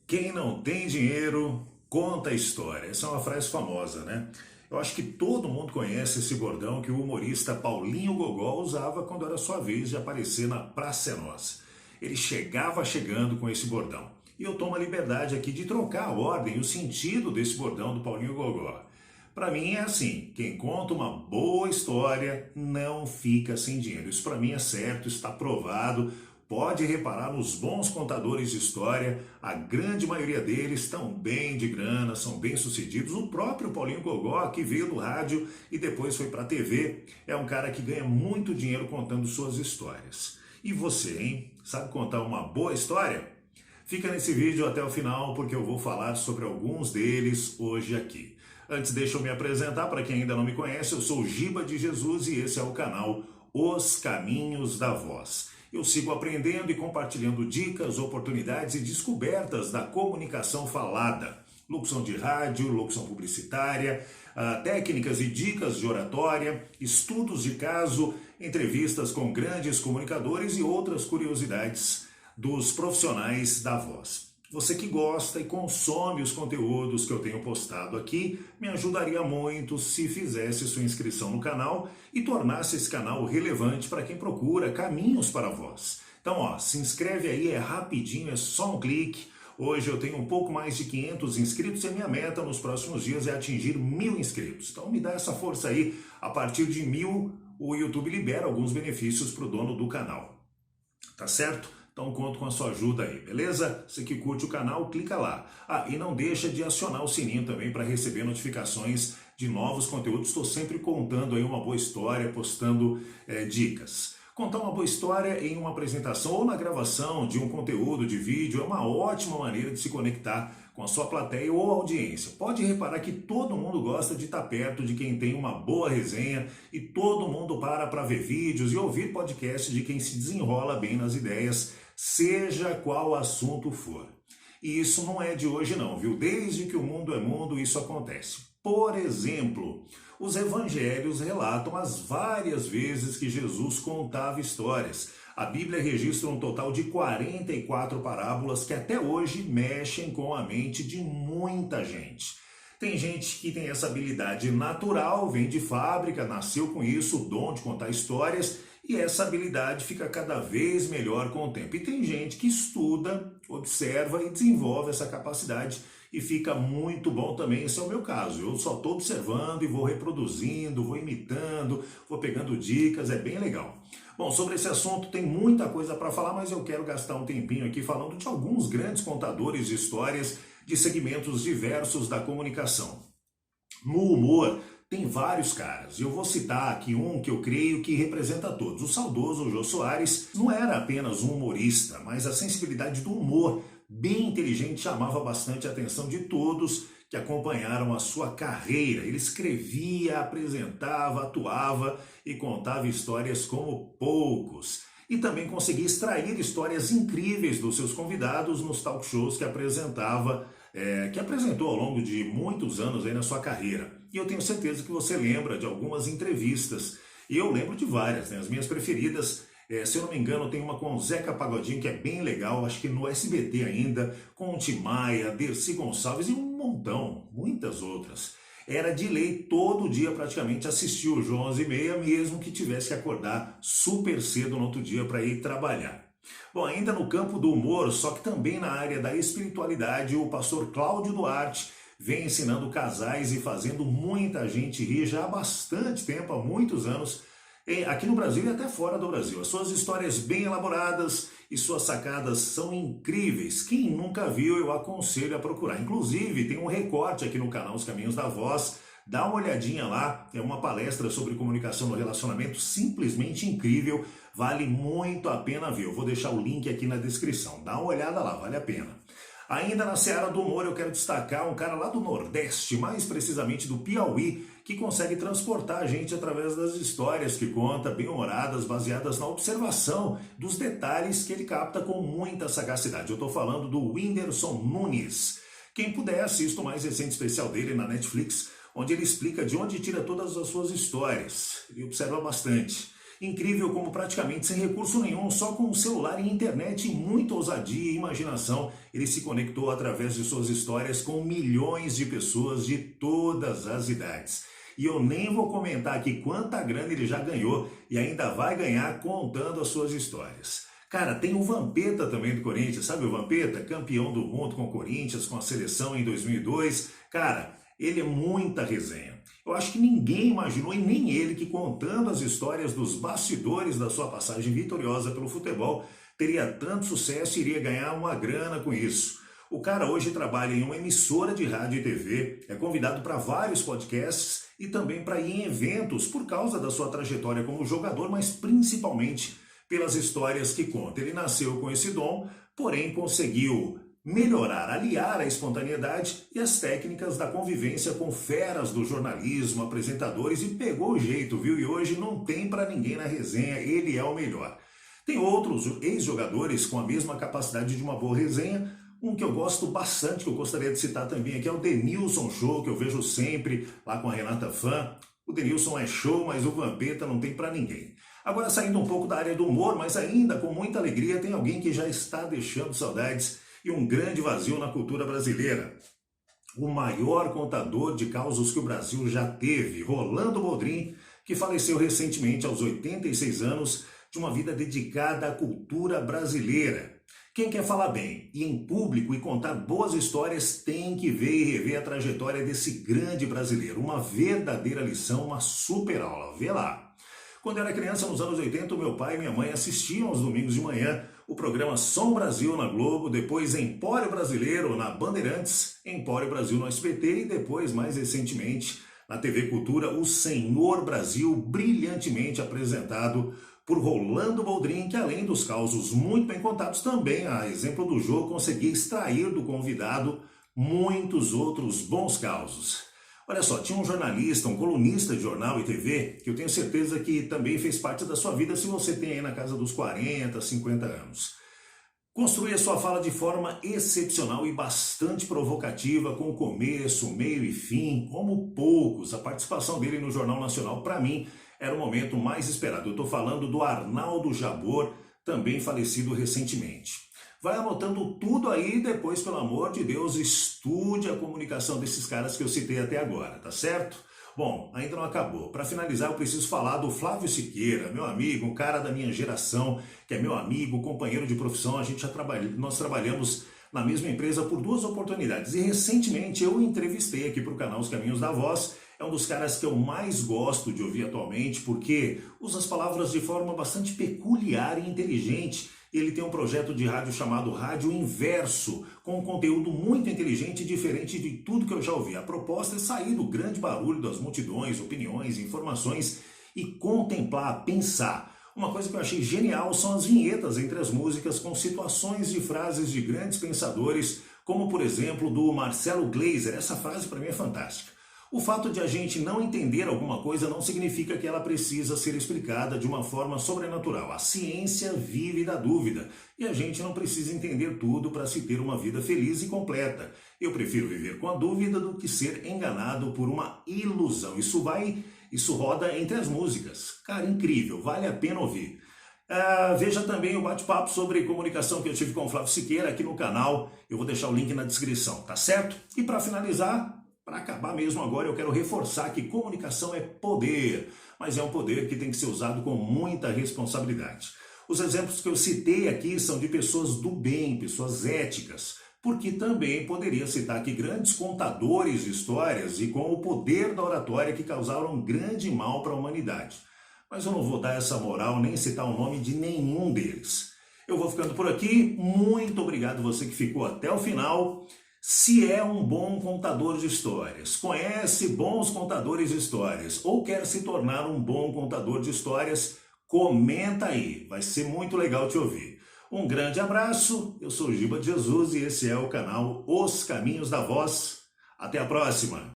Quem não tem dinheiro, conta a história. Essa é uma frase famosa, né? Eu acho que todo mundo conhece esse bordão que o humorista Paulinho Gogó usava quando era sua vez de aparecer na Praça é Nossa. Ele chegava chegando com esse bordão. E eu tomo a liberdade aqui de trocar a ordem e o sentido desse bordão do Paulinho Gogó. Para mim é assim, quem conta uma boa história não fica sem dinheiro. Isso para mim é certo, está provado. Pode reparar nos bons contadores de história, a grande maioria deles estão bem de grana, são bem-sucedidos. O próprio Paulinho Gogó, que veio do rádio e depois foi para a TV, é um cara que ganha muito dinheiro contando suas histórias. E você, hein? Sabe contar uma boa história? Fica nesse vídeo até o final porque eu vou falar sobre alguns deles hoje aqui. Antes, deixa eu me apresentar para quem ainda não me conhece. Eu sou Giba de Jesus e esse é o canal Os Caminhos da Voz. Eu sigo aprendendo e compartilhando dicas, oportunidades e descobertas da comunicação falada. Locução de rádio, locução publicitária, técnicas e dicas de oratória, estudos de caso, entrevistas com grandes comunicadores e outras curiosidades dos profissionais da voz. Você que gosta e consome os conteúdos que eu tenho postado aqui, me ajudaria muito se fizesse sua inscrição no canal e tornasse esse canal relevante para quem procura caminhos para a voz. Então, se inscreve aí, é rapidinho, é só um clique. Hoje eu tenho um pouco mais de 500 inscritos e a minha meta nos próximos dias é atingir 1000 inscritos. Então me dá essa força aí, a partir de 1000 o YouTube libera alguns benefícios para o dono do canal. Tá certo? Então conto com a sua ajuda aí, beleza? Você que curte o canal, clica lá. E não deixa de acionar o sininho também para receber notificações de novos conteúdos. Estou sempre contando aí uma boa história, postando dicas. Contar uma boa história em uma apresentação ou na gravação de um conteúdo de vídeo é uma ótima maneira de se conectar com a sua plateia ou audiência. Pode reparar que todo mundo gosta de estar perto de quem tem uma boa resenha e todo mundo para ver vídeos e ouvir podcasts de quem se desenrola bem nas ideias, seja qual assunto for. E isso não é de hoje não, viu? Desde que o mundo é mundo, isso acontece. Por exemplo, os evangelhos relatam as várias vezes que Jesus contava histórias. A Bíblia registra um total de 44 parábolas que até hoje mexem com a mente de muita gente. Tem gente que tem essa habilidade natural, vem de fábrica, nasceu com isso, o dom de contar histórias, e essa habilidade fica cada vez melhor com o tempo. E tem gente que estuda, observa e desenvolve essa capacidade e fica muito bom também. Esse é o meu caso. Eu só estou observando e vou reproduzindo, vou imitando, vou pegando dicas, é bem legal. Bom, sobre esse assunto tem muita coisa para falar, mas eu quero gastar um tempinho aqui falando de alguns grandes contadores de histórias de segmentos diversos da comunicação. No humor, tem vários caras. Eu vou citar aqui um que eu creio que representa todos. O saudoso Jô Soares não era apenas um humorista, mas a sensibilidade do humor, bem inteligente, chamava bastante a atenção de todos que acompanharam a sua carreira. Ele escrevia, apresentava, atuava e contava histórias como poucos. E também conseguia extrair histórias incríveis dos seus convidados nos talk shows que apresentou ao longo de muitos anos aí na sua carreira. E eu tenho certeza que você lembra de algumas entrevistas. E eu lembro de várias, né? As minhas preferidas, se eu não me engano, tem uma com o Zeca Pagodinho, que é bem legal, acho que no SBT ainda, com o Tim Maia, Dercy Gonçalves e um montão, muitas outras. Era de lei todo dia praticamente assistir o João 11h30, mesmo que tivesse que acordar super cedo no outro dia para ir trabalhar. Bom, ainda no campo do humor, só que também na área da espiritualidade, o pastor Cláudio Duarte vem ensinando casais e fazendo muita gente rir já há bastante tempo, há muitos anos, aqui no Brasil e até fora do Brasil. As suas histórias bem elaboradas e suas sacadas são incríveis. Quem nunca viu, eu aconselho a procurar. Inclusive, tem um recorte aqui no canal Os Caminhos da Voz. Dá uma olhadinha lá, é uma palestra sobre comunicação no relacionamento simplesmente incrível, vale muito a pena ver. Eu vou deixar o link aqui na descrição, dá uma olhada lá, vale a pena. Ainda na seara do humor eu quero destacar um cara lá do Nordeste, mais precisamente do Piauí, que consegue transportar a gente através das histórias que conta, bem-humoradas, baseadas na observação dos detalhes que ele capta com muita sagacidade. Eu estou falando do Whindersson Nunes. Quem puder, assista o mais recente especial dele na Netflix, onde ele explica de onde tira todas as suas histórias. Ele observa bastante. Incrível como praticamente sem recurso nenhum, só com um celular e internet e muita ousadia e imaginação, ele se conectou através de suas histórias com milhões de pessoas de todas as idades. E eu nem vou comentar aqui quanta grana ele já ganhou e ainda vai ganhar contando as suas histórias. Cara, tem o Vampeta também do Corinthians, sabe o Vampeta? Campeão do mundo com o Corinthians, com a seleção em 2002. Cara, ele é muita resenha. Eu acho que ninguém imaginou, e nem ele, que contando as histórias dos bastidores da sua passagem vitoriosa pelo futebol, teria tanto sucesso e iria ganhar uma grana com isso. O cara hoje trabalha em uma emissora de rádio e TV, é convidado para vários podcasts e também para ir em eventos por causa da sua trajetória como jogador, mas principalmente pelas histórias que conta. Ele nasceu com esse dom, porém conseguiu melhorar, aliar a espontaneidade e as técnicas da convivência com feras do jornalismo, apresentadores e pegou o jeito, viu? E hoje não tem para ninguém na resenha, ele é o melhor. Tem outros ex-jogadores com a mesma capacidade de uma boa resenha. Um que eu gosto bastante, que eu gostaria de citar também aqui, é o Denilson Show, que eu vejo sempre lá com a Renata Fã. O Denilson é show, mas o Vampeta não tem para ninguém. Agora, saindo um pouco da área do humor, mas ainda com muita alegria, tem alguém que já está deixando saudades e um grande vazio na cultura brasileira. O maior contador de causos que o Brasil já teve, Rolando Boldrin, que faleceu recentemente aos 86 anos, de uma vida dedicada à cultura brasileira. Quem quer falar bem e em público e contar boas histórias tem que ver e rever a trajetória desse grande brasileiro. Uma verdadeira lição, uma super aula. Vê lá. Quando eu era criança, nos anos 80, o meu pai e minha mãe assistiam aos domingos de manhã o programa Som Brasil na Globo, depois Empório Brasileiro na Bandeirantes, Empório Brasil no SBT e depois, mais recentemente, na TV Cultura, o Senhor Brasil, brilhantemente apresentado por Rolando Boldrin, que além dos causos muito bem contados, também, a exemplo do jogo, conseguia extrair do convidado muitos outros bons causos. Olha só, tinha um jornalista, um colunista de jornal e TV, que eu tenho certeza que também fez parte da sua vida, se você tem aí na casa dos 40, 50 anos. Construía sua fala de forma excepcional e bastante provocativa, com começo, meio e fim, como poucos. A participação dele no Jornal Nacional, para mim, era o momento mais esperado. Eu estou falando do Arnaldo Jabor, também falecido recentemente. Vai anotando tudo aí e depois, pelo amor de Deus, estude a comunicação desses caras que eu citei até agora, tá certo? Bom, ainda não acabou. Para finalizar, eu preciso falar do Flávio Siqueira, meu amigo, um cara da minha geração, que é meu amigo, companheiro de profissão. Nós trabalhamos na mesma empresa por 2 oportunidades. E recentemente eu o entrevistei aqui para o canal Os Caminhos da Voz. É um dos caras que eu mais gosto de ouvir atualmente, porque usa as palavras de forma bastante peculiar e inteligente. Ele tem um projeto de rádio chamado Rádio Inverso, com um conteúdo muito inteligente e diferente de tudo que eu já ouvi. A proposta é sair do grande barulho das multidões, opiniões, informações e contemplar, pensar. Uma coisa que eu achei genial são as vinhetas entre as músicas com situações de frases de grandes pensadores, como por exemplo do Marcelo Gleiser. Essa frase para mim é fantástica. O fato de a gente não entender alguma coisa não significa que ela precisa ser explicada de uma forma sobrenatural. A ciência vive da dúvida e a gente não precisa entender tudo para se ter uma vida feliz e completa. Eu prefiro viver com a dúvida do que ser enganado por uma ilusão. Isso roda entre as músicas. Cara, incrível, vale a pena ouvir. Veja também o bate-papo sobre comunicação que eu tive com o Flávio Siqueira aqui no canal. Eu vou deixar o link na descrição, tá certo? E para finalizar, para acabar mesmo agora, eu quero reforçar que comunicação é poder, mas é um poder que tem que ser usado com muita responsabilidade. Os exemplos que eu citei aqui são de pessoas do bem, pessoas éticas, porque também poderia citar aqui grandes contadores de histórias e com o poder da oratória que causaram grande mal para a humanidade. Mas eu não vou dar essa moral nem citar o nome de nenhum deles. Eu vou ficando por aqui, muito obrigado você que ficou até o final. Se é um bom contador de histórias, conhece bons contadores de histórias ou quer se tornar um bom contador de histórias, comenta aí, vai ser muito legal te ouvir. Um grande abraço, eu sou Giba de Jesus e esse é o canal Os Caminhos da Voz. Até a próxima!